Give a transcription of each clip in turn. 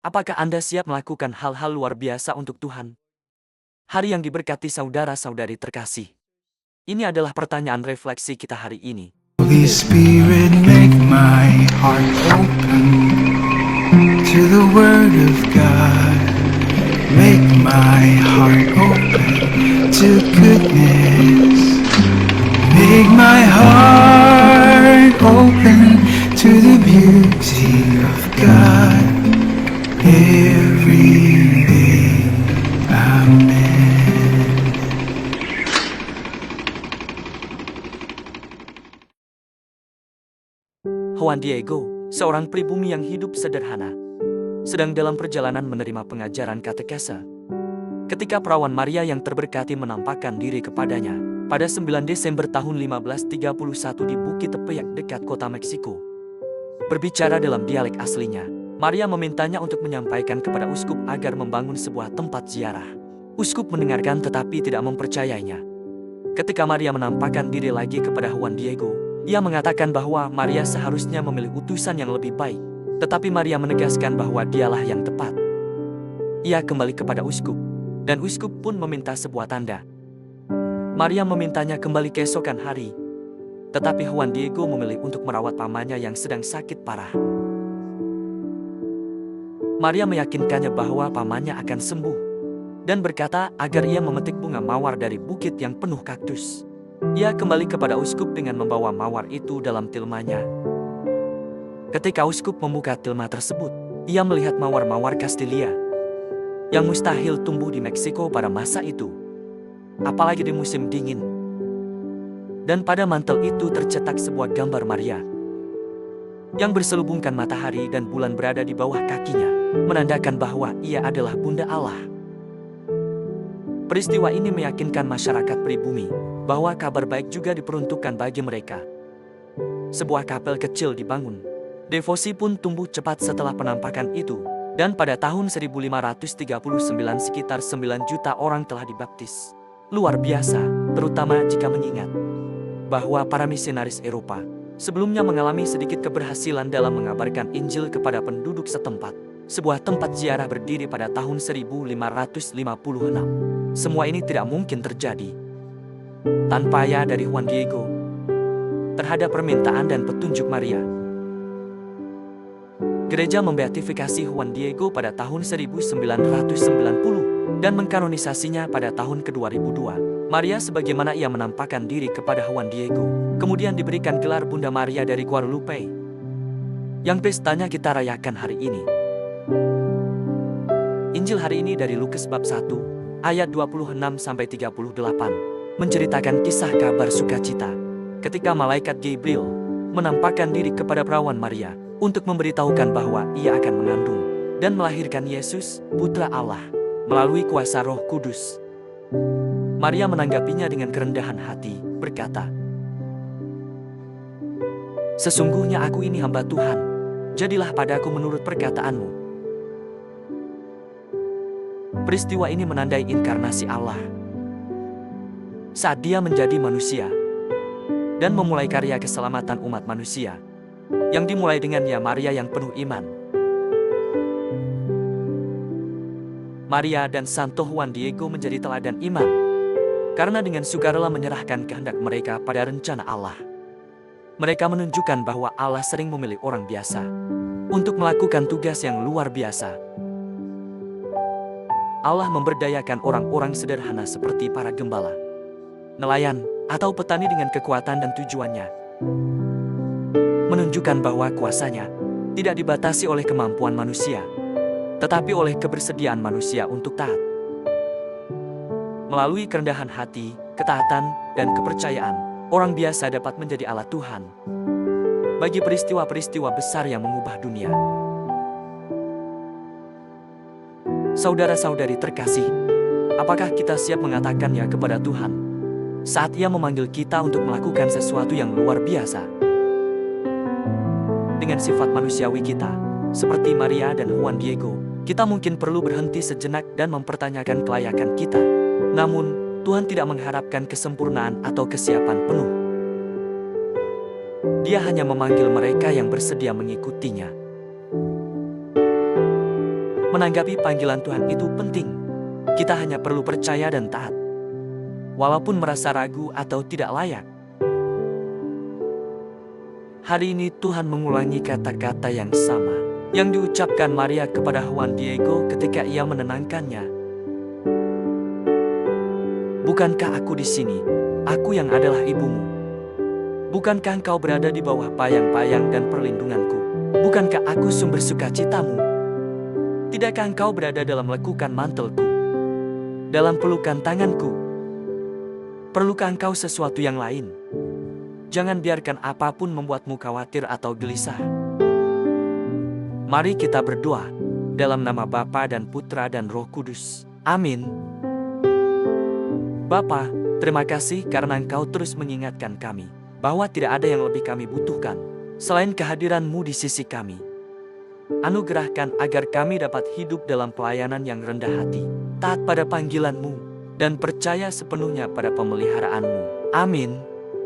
Apakah Anda siap melakukan hal-hal luar biasa untuk Tuhan? Hari yang diberkati saudara-saudari terkasih. Ini adalah pertanyaan refleksi kita hari ini. Holy Spirit, make my heart open to the Word of God. Make my heart open to goodness. Make my heart open to the beauty of God every day. Amen. Juan Diego, seorang pribumi yang hidup sederhana, sedang dalam perjalanan menerima pengajaran katekese. Ketika perawan Maria yang terberkati menampakkan diri kepadanya pada 9 Desember tahun 1531 di Bukit Tepeyac dekat kota Meksiko. Berbicara dalam dialek aslinya, Maria memintanya untuk menyampaikan kepada uskup agar membangun sebuah tempat ziarah. Uskup mendengarkan tetapi tidak mempercayainya. Ketika Maria menampakkan diri lagi kepada Juan Diego, ia mengatakan bahwa Maria seharusnya memilih utusan yang lebih baik. Tetapi Maria menegaskan bahwa dialah yang tepat. Ia kembali kepada uskup, dan uskup pun meminta sebuah tanda. Maria memintanya kembali keesokan hari, tetapi Juan Diego memilih untuk merawat pamannya yang sedang sakit parah. Maria meyakinkannya bahwa pamannya akan sembuh, dan berkata agar ia memetik bunga mawar dari bukit yang penuh kaktus. Ia kembali kepada uskup dengan membawa mawar itu dalam tilmanya. Ketika uskup membuka tilma tersebut, ia melihat mawar-mawar Castilia yang mustahil tumbuh di Meksiko pada masa itu, apalagi di musim dingin. Dan pada mantel itu tercetak sebuah gambar Maria yang berselubungkan matahari dan bulan berada di bawah kakinya, menandakan bahwa ia adalah Bunda Allah. Peristiwa ini meyakinkan masyarakat pribumi bahwa kabar baik juga diperuntukkan bagi mereka. Sebuah kapel kecil dibangun. Devosi pun tumbuh cepat setelah penampakan itu, dan pada tahun 1539 sekitar 9 juta orang telah dibaptis. Luar biasa, terutama jika mengingat bahwa para misionaris Eropa sebelumnya mengalami sedikit keberhasilan dalam mengabarkan Injil kepada penduduk setempat. Sebuah tempat ziarah berdiri pada tahun 1556. Semua ini tidak mungkin terjadi tanpa ya dari Juan Diego terhadap permintaan dan petunjuk Maria. Gereja membeatifikasi Juan Diego pada tahun 1990 dan mengkanonisasinya pada tahun ke-2002. Maria sebagaimana ia menampakkan diri kepada Juan Diego, kemudian diberikan gelar Bunda Maria dari Guadalupe, yang pestanya kita rayakan hari ini. Injil hari ini dari Lukas bab 1, ayat 26-38, menceritakan kisah kabar sukacita ketika malaikat Gabriel menampakkan diri kepada perawan Maria untuk memberitahukan bahwa ia akan mengandung dan melahirkan Yesus, Putra Allah, melalui kuasa Roh Kudus. Maria menanggapinya dengan kerendahan hati, berkata, "Sesungguhnya aku ini hamba Tuhan, jadilah padaku menurut perkataanmu." Peristiwa ini menandai inkarnasi Allah saat Dia menjadi manusia dan memulai karya keselamatan umat manusia yang dimulai dengannya Maria yang penuh iman. Maria dan Santo Juan Diego menjadi teladan iman karena dengan sukarela menyerahkan kehendak mereka pada rencana Allah. Mereka menunjukkan bahwa Allah sering memilih orang biasa untuk melakukan tugas yang luar biasa. Allah memberdayakan orang-orang sederhana seperti para gembala, nelayan, atau petani dengan kekuatan dan tujuannya, menunjukkan bahwa kuasanya tidak dibatasi oleh kemampuan manusia, tetapi oleh kebersediaan manusia untuk taat. Melalui kerendahan hati, ketaatan, dan kepercayaan, orang biasa dapat menjadi alat Tuhan bagi peristiwa-peristiwa besar yang mengubah dunia. Saudara-saudari terkasih, apakah kita siap mengatakan ya kepada Tuhan saat Ia memanggil kita untuk melakukan sesuatu yang luar biasa? Dengan sifat manusiawi kita, seperti Maria dan Juan Diego, kita mungkin perlu berhenti sejenak dan mempertanyakan kelayakan kita. Namun, Tuhan tidak mengharapkan kesempurnaan atau kesiapan penuh. Dia hanya memanggil mereka yang bersedia mengikutinya. Menanggapi panggilan Tuhan itu penting. Kita hanya perlu percaya dan taat, walaupun merasa ragu atau tidak layak. Hari ini Tuhan mengulangi kata-kata yang sama yang diucapkan Maria kepada Juan Diego ketika ia menenangkannya. Bukankah aku di sini, aku yang adalah ibumu? Bukankah engkau berada di bawah bayang-bayang dan perlindunganku? Bukankah aku sumber sukacitamu? Tidakkah engkau berada dalam lekukan mantelku, dalam pelukan tanganku? Perlukah engkau sesuatu yang lain? Jangan biarkan apapun membuatmu khawatir atau gelisah. Mari kita berdoa dalam nama Bapa dan Putra dan Roh Kudus. Amin. Bapa, terima kasih karena Engkau terus mengingatkan kami bahwa tidak ada yang lebih kami butuhkan selain kehadiran-Mu di sisi kami. Anugerahkan agar kami dapat hidup dalam pelayanan yang rendah hati, taat pada panggilan-Mu, dan percaya sepenuhnya pada pemeliharaan-Mu. Amin.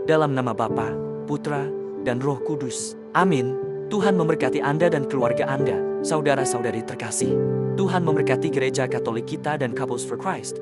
Dalam nama Bapa, Putra, dan Roh Kudus. Amin. Tuhan memberkati Anda dan keluarga Anda, saudara-saudari terkasih. Tuhan memberkati Gereja Katolik kita dan Couples for Christ.